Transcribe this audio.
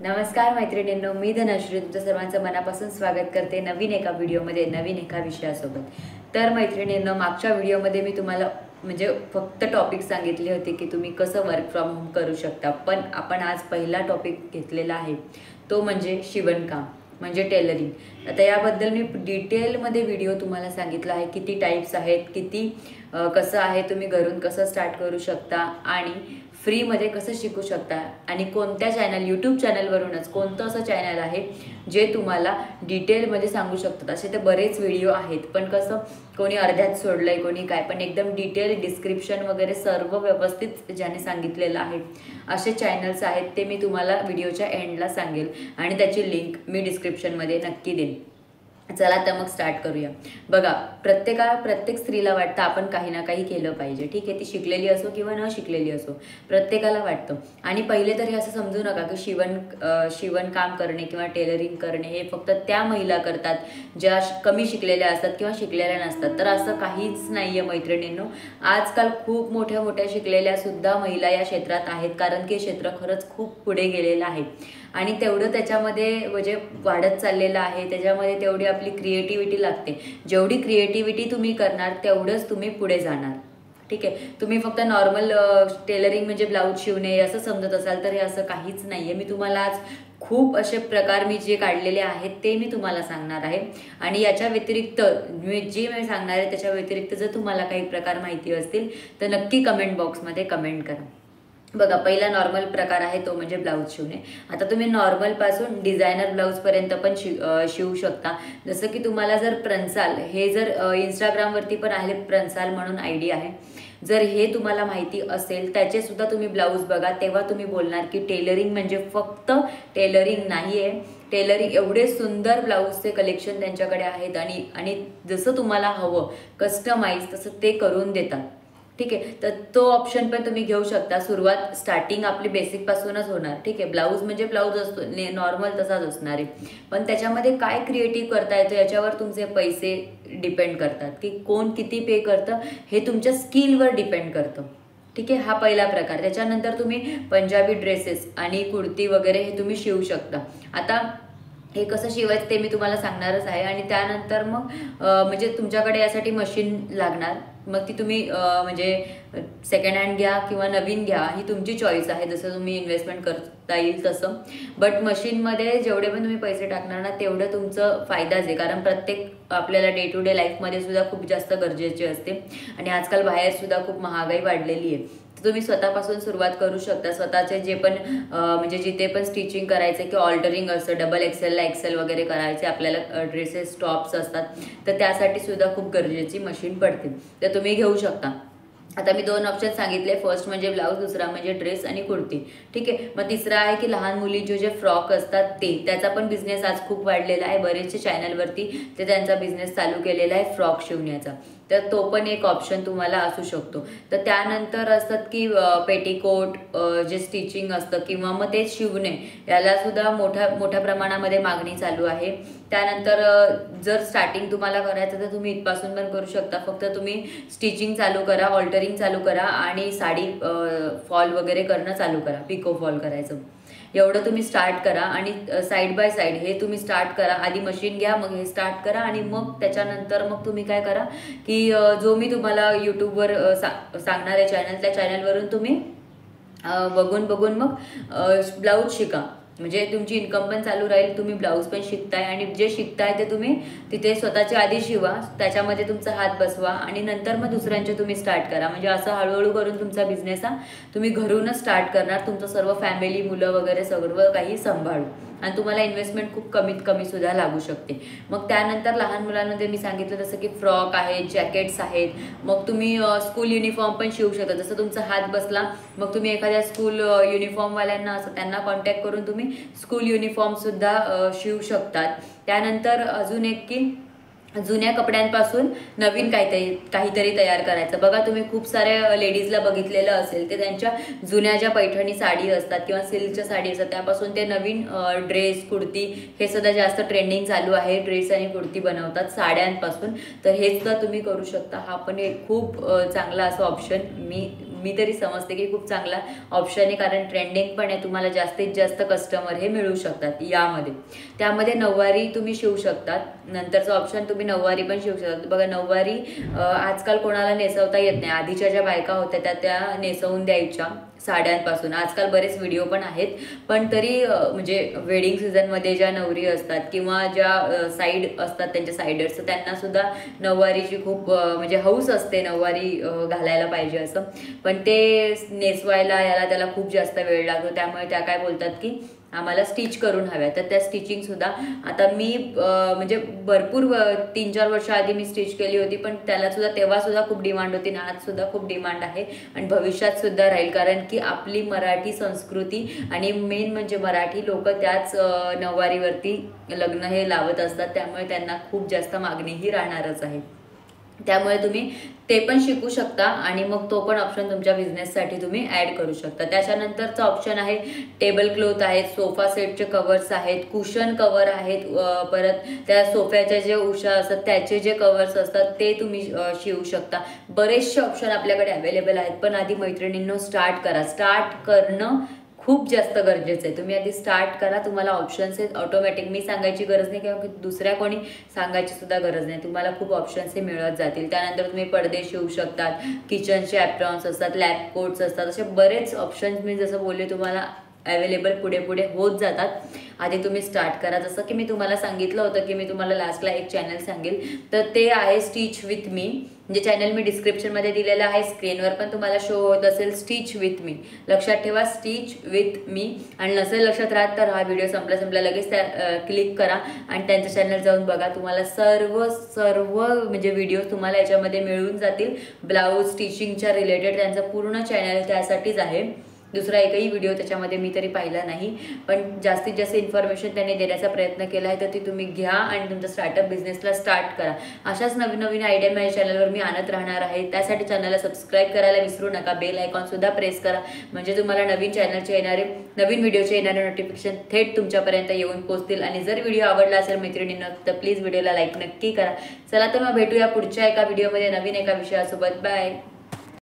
नमस्कार मैत्रिणींनो, मी धनश्री तुमचं सर्वांचं मनापासून स्वागत करते नवीन एका व्हिडिओमध्ये नवीन एका विषयासोबत। तर मैत्रिणींनो, मागच्या व्हिडिओमध्ये मी तुम्हाला फक्त टॉपिक सांगितले होते की तुम्ही कसं वर्क फ्रॉम होम करू शकता, पण आपण आज पहिला टॉपिक घेतलेला आहे तो म्हणजे शिवणकाम म्हणजे टेलरिंग। आता याबद्दल मी डिटेलमध्ये व्हिडिओ तुम्हाला सांगितला आहे, किती टाइप्स आहेत, किती कसं आहे, तुम्ही घरून कसं स्टार्ट करू शकता आणि फ्रीमध्ये कसं शिकू शकता आणि कोणत्या चॅनल यूट्यूब चॅनलवरूनच कोणतं असं चॅनल आहे जे तुम्हाला डिटेलमध्ये सांगू शकतात। असे तर बरेच व्हिडिओ आहेत, पण कसं कोणी अर्ध्यात सोडलंय, कोणी काय, पण एकदम डिटेल डिस्क्रिप्शन वगैरे सर्व व्यवस्थित ज्याने सांगितलेलं आहे असे चॅनल्स आहेत ते मी तुम्हाला व्हिडिओच्या एंडला सांगेल आणि त्याची लिंक मी डिस्क्रिप्शनमध्ये नक्की देईन। चला तर मग स्टार्ट करूया। बघा, प्रत्येक स्त्रीला वाटतं आपण काही ना काही केलं पाहिजे, ठीक आहे, ती शिकलेली असो किंवा न शिकलेली असो, प्रत्येकाला वाटतं। आणि पहिले तर हे असं समजू नका की शिवणकाम करणे किंवा टेलरिंग करणे हे फक्त त्या महिला करतात ज्या कमी शिकलेल्या असतात किंवा शिकलेल्या नसतात, तर असं काहीच नाही आहे मैत्रिणींनो। आजकाल खूप मोठ्या शिकलेल्या सुद्धा महिला या क्षेत्रात आहेत, कारण की क्षेत्र खरंच खूप पुढे गेलेलं आहे आणि तेवढं त्याच्यामध्ये वाढत चाललेलं आहे। त्याच्यामध्ये तेवढी आपली क्रिएटिव्हिटी लागते, जेवढी क्रिएटिव्हिटी तुम्ही करणार तेवढंच तुम्ही पुढे जाणार, ठीक आहे। तुम्ही फक्त नॉर्मल टेलरिंग म्हणजे ब्लाऊज शिवणे असं समजत असाल तर हे असं काहीच नाही आहे। मी तुम्हाला आज खूप असे प्रकार मी जे काढलेले आहेत ते मी तुम्हाला सांगणार आहे आणि याच्या व्यतिरिक्त मी सांगणार आहे त्याच्या व्यतिरिक्त जर तुम्हाला काही प्रकार माहिती असतील तर नक्की कमेंट बॉक्समध्ये कमेंट करा। बघा, पहिला नॉर्मल प्रकार आहे तो म्हणजे ब्लाऊज शिवणे। आता तुम्ही नॉर्मलपासून डिझायनर ब्लाऊजपर्यंत पण शिवू शकता। जसं की तुम्हाला जर प्रन्साल हे जर इंस्टाग्रामवरती पण आहे, प्रन्साल म्हणून आयडी आहे, जर हे तुम्हाला माहिती असेल त्याचे सुद्धा तुम्ही ब्लाऊज बघा, तेव्हा तुम्ही बोलणार की टेलरिंग म्हणजे फक्त टेलरिंग नाही आहे। टेलरिंग एवढे सुंदर ब्लाऊजचे कलेक्शन त्यांच्याकडे आहेत आणि जसं तुम्हाला हवं कस्टमाइज तसं ते करून देतात, ठीक आहे। तर तो ऑप्शन पण तुम्ही घेऊ शकता। सुरुवात स्टार्टिंग आपली बेसिकपासूनच होणार, ठीक आहे। ब्लाऊज म्हणजे ब्लाऊज असतो नॉर्मल तसाच असणार आहे, पण त्याच्यामध्ये काय क्रिएटिव्ह करता येतं याच्यावर तुमचे पैसे डिपेंड करतात की कोण किती पे करतं, हे तुमच्या स्किलवर डिपेंड करतं, ठीक आहे। हा पहिला प्रकार। त्याच्यानंतर तुम्ही पंजाबी ड्रेसेस आणि कुर्ती वगैरे हे तुम्ही शिवू शकता। आता हे कसं शिवायचं ते मी तुम्हाला सांगणारच आहे आणि त्यानंतर मग तुमच्याकडे यासाठी मशीन लागणार, मग ती तुम्ही सेकंड हँड घ्या किंवा नवीन घ्या, ही तुमची चॉईस आहे, जसं तुम्ही इन्व्हेस्टमेंट करता येईल तसं। बट मशीनमध्ये जेवढे पण तुम्ही पैसे टाकणार ना तेवढं तुमचं फायदाच आहे, कारण प्रत्येक आपल्याला डे टू डे लाईफमध्ये सुद्धा खूप जास्त गरजेची असते आणि आजकाल बाहेर सुद्धा खूप महागाई वाढलेली आहे। तुम्ही स्वतःपासून सुरुवात करू शकता। स्वतःचे जे पण जिथे पण स्टिचिंग करायचे किंवा ऑल्टरिंग असतं, डबल एक्सेलला एक्सेल वगैरे करायचे आपल्याला ड्रेसेस टॉप्स असतात, तर त्यासाठी सुद्धा खूप गरजेची मशीन पडते, तर तुम्ही घेऊ शकता। आता मी दोन ऑप्शन सांगितले, फर्स्ट म्हणजे ब्लाऊज, दुसरा म्हणजे ड्रेस आणि कुर्ती, ठीक आहे। मग तिसरा आहे की लहान मुलींचे जे फ्रॉक असतात त्याचा पण बिझनेस आज खूप वाढलेला आहे, बरेचसे चॅनलवरती ते त्यांचा बिझनेस चालू केलेला आहे फ्रॉक शिवण्याचा, तर तो पण एक ऑप्शन तुम्हाला असू शकतो। तर त्यानंतर असतात की पेटीकोट जे स्टिचिंग असतं किंवा मग ते शिवणे, याला सुद्धा मोठ्या प्रमाणामध्ये मागणी चालू आहे। त्यानंतर जर स्टार्टिंग तुम्हाला करायचं तर तुम्ही इथपासून पण करू शकता, फक्त तुम्ही स्टिचिंग चालू करा, ऑल्टरिंग चालू करा आणि साडी फॉल वगैरे करणं चालू करा, पिको फॉल करायचं, एवढं तुम्ही स्टार्ट करा आणि साईड बाय साईड हे तुम्ही स्टार्ट करा। आधी मशीन घ्या, मग हे स्टार्ट करा आणि मग त्याच्यानंतर मग तुम्ही काय करा की जो मी तुम्हाला यूट्यूबवर सांगणार आहे चॅनल, त्या चॅनलवरून तुम्ही बघून मग ब्लाऊज शिका, म्हणजे तुमची इन्कम पण चालू राहील, तुम्ही ब्लाऊज पण शिकताय आणि जे शिकताय ते तुम्ही तिथे स्वतःच्या आधी शिवा, त्याच्यामध्ये तुमचा हात बसवा आणि नंतर मग दुसऱ्यांचे तुम्ही स्टार्ट करा। म्हणजे असं हळूहळू करून तुमचा बिझनेस हा तुम्ही घरूनच स्टार्ट करणार, तुमचं सर्व फॅमिली, मुलं वगैरे सर्व काही सांभाळू, आणि तुम्हाला इन्व्हेस्टमेंट खूप कमीत कमी सुद्धा लागू शकते। मग त्यानंतर लहान मुलांमध्ये मी सांगितलं जसं की फ्रॉक आहेत, जॅकेट्स आहेत, मग तुम्ही स्कूल युनिफॉर्म पण शिवू शकता। जसं तुमचा हात बसला मग तुम्ही एखाद्या स्कूल युनिफॉर्मवाल्यांना असं त्यांना कॉन्टॅक्ट करून तुम्ही स्कूल युनिफॉर्म सुद्धा शिवू शकतात। त्यानंतर अजून एक की जुन्या कपड्यांपासून नवीन काहीतरी तयार करायचं। बघा, तुम्ही खूप साऱ्या लेडीजला बघितलेलं असेल, ते त्यांच्या जुन्या ज्या पैठणी साडी असतात किंवा सिल्कच्या साडी असतात त्यापासून ते नवीन ड्रेस, कुर्ती हे सुद्धा जास्त ट्रेंडिंग चालू आहे, ड्रेस आणि कुर्ती बनवतात साड्यांपासून, तर हे सुद्धा तुम्ही करू शकता। हा पण एक खूप चांगला असं ऑप्शन मी मी तरी समजते की खूप चांगला ऑप्शन आहे, कारण ट्रेंडिंग पण आहे, तुम्हाला जास्तीत जास्त कस्टमर हे मिळू शकतात यामध्ये. त्यामध्ये नऊवारी तुम्ही शिवू शकतात. नंतरचं ऑप्शन तुम्ही नऊवारी पण शिवू शकतात. बघा नऊवारी आजकाल कोणाला नेसवता येत नाही. आधीच्या ज्या बायका होत्या त्या नेसवून द्यायच्या साड्यांपासून. आजकाल बरेच व्हिडिओ पण आहेत, पण तरी म्हणजे वेडिंग सीझनमध्ये ज्या नवरी असतात किंवा ज्या साईड असतात त्यांच्या साईडर्स, त्यांना सुद्धा नऊवारीची खूप म्हणजे हौस असते, नऊवारी घालायला पाहिजे असं. पण ते नेसवायला याला त्याला खूप जास्त वेळ लागतो. त्यामुळे त्या काय बोलतात की आम्हाला स्टिच करून हव्या. तर त्या स्टिचिंग सुद्धा आता मी म्हणजे भरपूर 3-4 वर्ष आधी मी स्टिच केली होती, पण त्याला सुद्धा तेव्हा सुद्धा खूप डिमांड होती आणि आज सुद्धा खूप डिमांड आहे आणि भविष्यात सुद्धा राहील. कारण की आपली मराठी संस्कृती आणि मेन म्हणजे मराठी लोक त्याच नऊवारीवरती लग्न हे लावत असतात, त्यामुळे त्यांना खूप जास्त मागणीही राहणारच आहे. त्यामुळे तुम्ही ते पण शिकू शकता आणि मग तो पण ऑप्शन तुमच्या बिझनेससाठी तुम्ही ॲड करू शकता. त्याच्यानंतरचा ऑप्शन आहे टेबल क्लॉथ आहेत, सोफा सेटचे कवर्स आहेत, कुशन कवर आहेत, परत त्या सोफ्याच्या जे उशा असतात त्याचे जे कवर्स असतात ते तुम्ही शिवू शकता. बरेचसे ऑप्शन आपल्याकडे अवेलेबल आहेत. पण आधी मैत्रिणींनो स्टार्ट करा. स्टार्ट करणं खूप जास्त गरजेचं आहे. तुम्ही आधी स्टार्ट करा, तुम्हाला ऑप्शन्स आहेत ऑटोमॅटिक. मी सांगायची गरज नाही किंवा दुसऱ्या कोणी सांगायची सुद्धा गरज नाही, तुम्हाला खूप ऑप्शन्स हे मिळत जातील. त्यानंतर तुम्ही पडदे शिवू शकतात, किचनचे ॲप्रॉन्स असतात, लॅब कोट्स असतात, असे बरेच ऑप्शन्स मी जसं बोलले तुम्हाला अवेलेबल पुढे पुढे होत जातात. आधी तुम्ही स्टार्ट करा. जसं की मी तुम्हाला सांगितलं होतं की मी तुम्हाला लास्टला एक चॅनल सांगेल, तर ते आहे स्टिच विथ मी. म्हणजे चॅनल मी डिस्क्रिप्शनमध्ये दिलेलं आहे, स्क्रीनवर पण तुम्हाला शो होत असेल स्टिच विथ मी. लक्षात ठेवा स्टिच विथ मी. आणि नसेल लक्षात राहत तर हा व्हिडिओ संपला लगेच त्या क्लिक करा आणि त्यांचं चॅनल जाऊन बघा. तुम्हाला सर्व म्हणजे व्हिडिओ तुम्हाला याच्यामध्ये मिळून जातील. ब्लाऊज स्टिचिंगच्या रिलेटेड त्यांचं पूर्ण चॅनल त्यासाठीच आहे. दुसरा एकही व्हिडिओ त्याच्यामध्ये मी तरी पाहिला नाही, पण जास्तीत जास्त इन्फॉर्मेशन त्यांनी देण्याचा प्रयत्न केला आहे. तर ती तुम्ही घ्या आणि तुमच्या स्टार्टअप बिझनेसला स्टार्ट करा. अशाच नवीन आयडिया माझ्या चॅनलवर मी आणत राहणार आहे. त्यासाठी चॅनलला सबस्क्राईब करायला विसरू नका. बेल आयकॉनसुद्धा प्रेस करा, म्हणजे तुम्हाला नवीन चॅनलचे येणारे नवीन व्हिडिओचे येणारे नोटिफिकेशन थेट तुमच्यापर्यंत येऊन पोहोचतील. आणि जर व्हिडिओ आवडला असेल मैत्रिणींना तर प्लीज व्हिडिओला लाईक नक्की करा. चला तर मग भेटूया पुढच्या एका व्हिडिओमध्ये नवीन एका विषयासोबत. बाय.